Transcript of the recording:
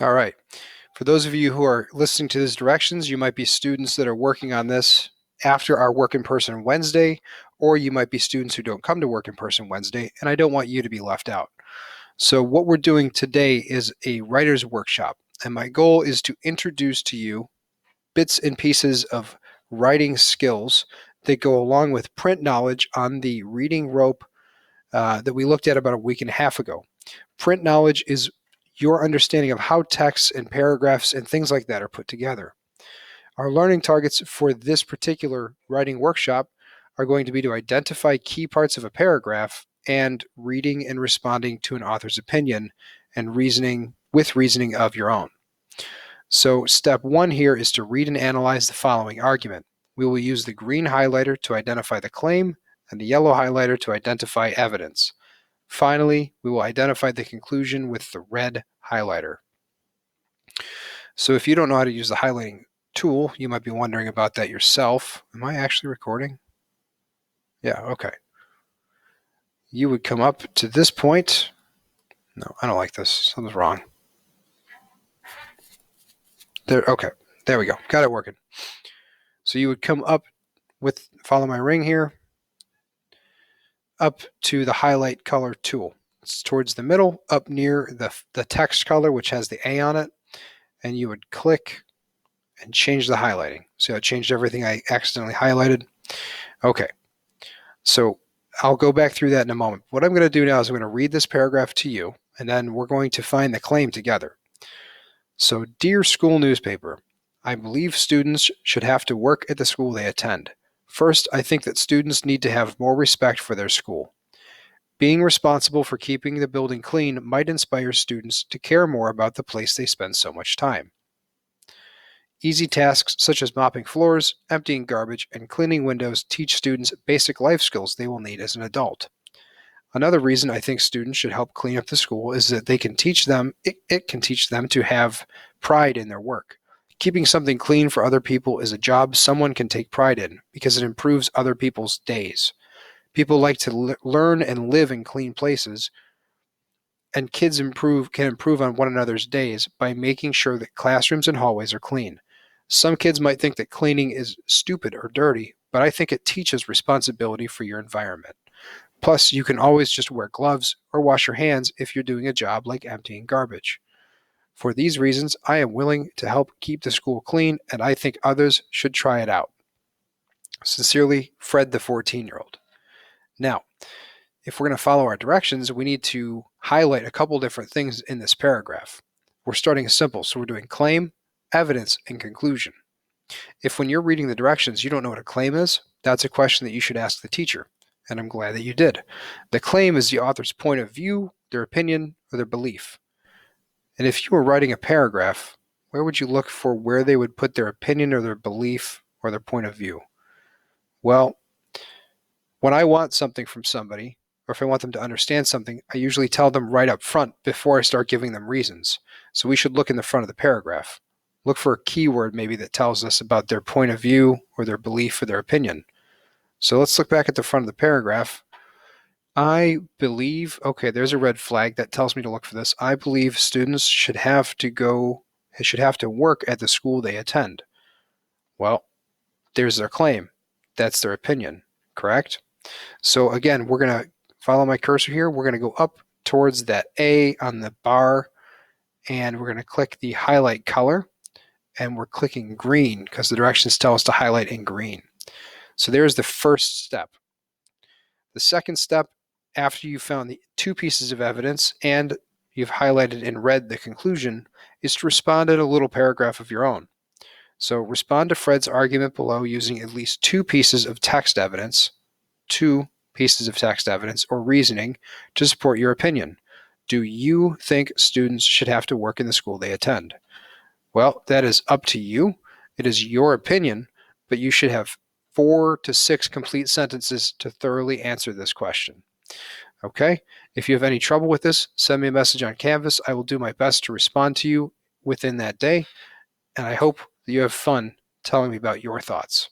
All right. For those of you who are listening to these directions, you might be students that are working on this after our work in person Wednesday, or you might be students who don't come to work in person Wednesday, and I don't want you to be left out. So what we're doing today is a writer's workshop, and my goal is to introduce to you bits and pieces of writing skills that go along with print knowledge on the reading rope that we looked at about a week and a half ago. Print knowledge is your understanding of how texts and paragraphs and things like that are put together. Our learning targets for this particular writing workshop are going to be to identify key parts of a paragraph and reading and responding to an author's opinion and reasoning of your own. So step one here is to read and analyze the following argument. We will use the green highlighter to identify the claim and the yellow highlighter to identify evidence. Finally, we will identify the conclusion with the red highlighter. So if you don't know how to use the highlighting tool, you might be wondering about that yourself. Am I actually recording? Yeah, okay. You would come up to this point. No, I don't like this. Something's wrong. There, okay, there we go. Got it working. So you would come up with, follow my ring here, up to the highlight color tool. It's towards the middle, up near the text color, which has the A on it, and you would click and change the highlighting. So I changed everything I accidentally highlighted. Okay, so I'll go back through that in a moment. What I'm going to do now is I'm going to read this paragraph to you, and then we're going to find the claim together. So, dear school newspaper, I believe students should have to work at the school they attend. First, I think that students need to have more respect for their school. Being responsible for keeping the building clean might inspire students to care more about the place they spend so much time. Easy tasks such as mopping floors, emptying garbage, and cleaning windows teach students basic life skills they will need as an adult. Another reason I think students should help clean up the school is that it can teach them to have pride in their work. Keeping something clean for other people is a job someone can take pride in because it improves other people's days. People like to learn and live in clean places, and kids can improve on one another's days by making sure that classrooms and hallways are clean. Some kids might think that cleaning is stupid or dirty, but I think it teaches responsibility for your environment. Plus, you can always just wear gloves or wash your hands if you're doing a job like emptying garbage. For these reasons, I am willing to help keep the school clean, and I think others should try it out. Sincerely, Fred, the 14-year-old. Now, if we're going to follow our directions, we need to highlight a couple different things in this paragraph. We're starting simple, so we're doing claim, evidence, and conclusion. If when you're reading the directions you don't know what a claim is, that's a question that you should ask the teacher, and I'm glad that you did. The claim is the author's point of view, their opinion, or their belief. And if you were writing a paragraph, where would you look for where they would put their opinion or their belief or their point of view? Well, when I want something from somebody, or if I want them to understand something, I usually tell them right up front before I start giving them reasons. So we should look in the front of the paragraph. Look for a keyword maybe that tells us about their point of view or their belief or their opinion. So let's look back at the front of the paragraph. I believe, okay, there's a red flag that tells me to look for this. I believe students should have to work at the school they attend. Well, there's their claim. That's their opinion, correct? So again, we're going to follow my cursor here. We're going to go up towards that A on the bar, and we're going to click the highlight color, and we're clicking green because the directions tell us to highlight in green. So there's the first step. The second step, after you've found the two pieces of evidence and you've highlighted in red the conclusion, is to respond in a little paragraph of your own. So respond to Fred's argument below using at least two pieces of text evidence or reasoning to support your opinion. Do you think students should have to work in the school they attend? Well, that is up to you. It is your opinion, but you should have 4 to 6 complete sentences to thoroughly answer this question. Okay? If you have any trouble with this, send me a message on Canvas. I will do my best to respond to you within that day, and I hope that you have fun telling me about your thoughts.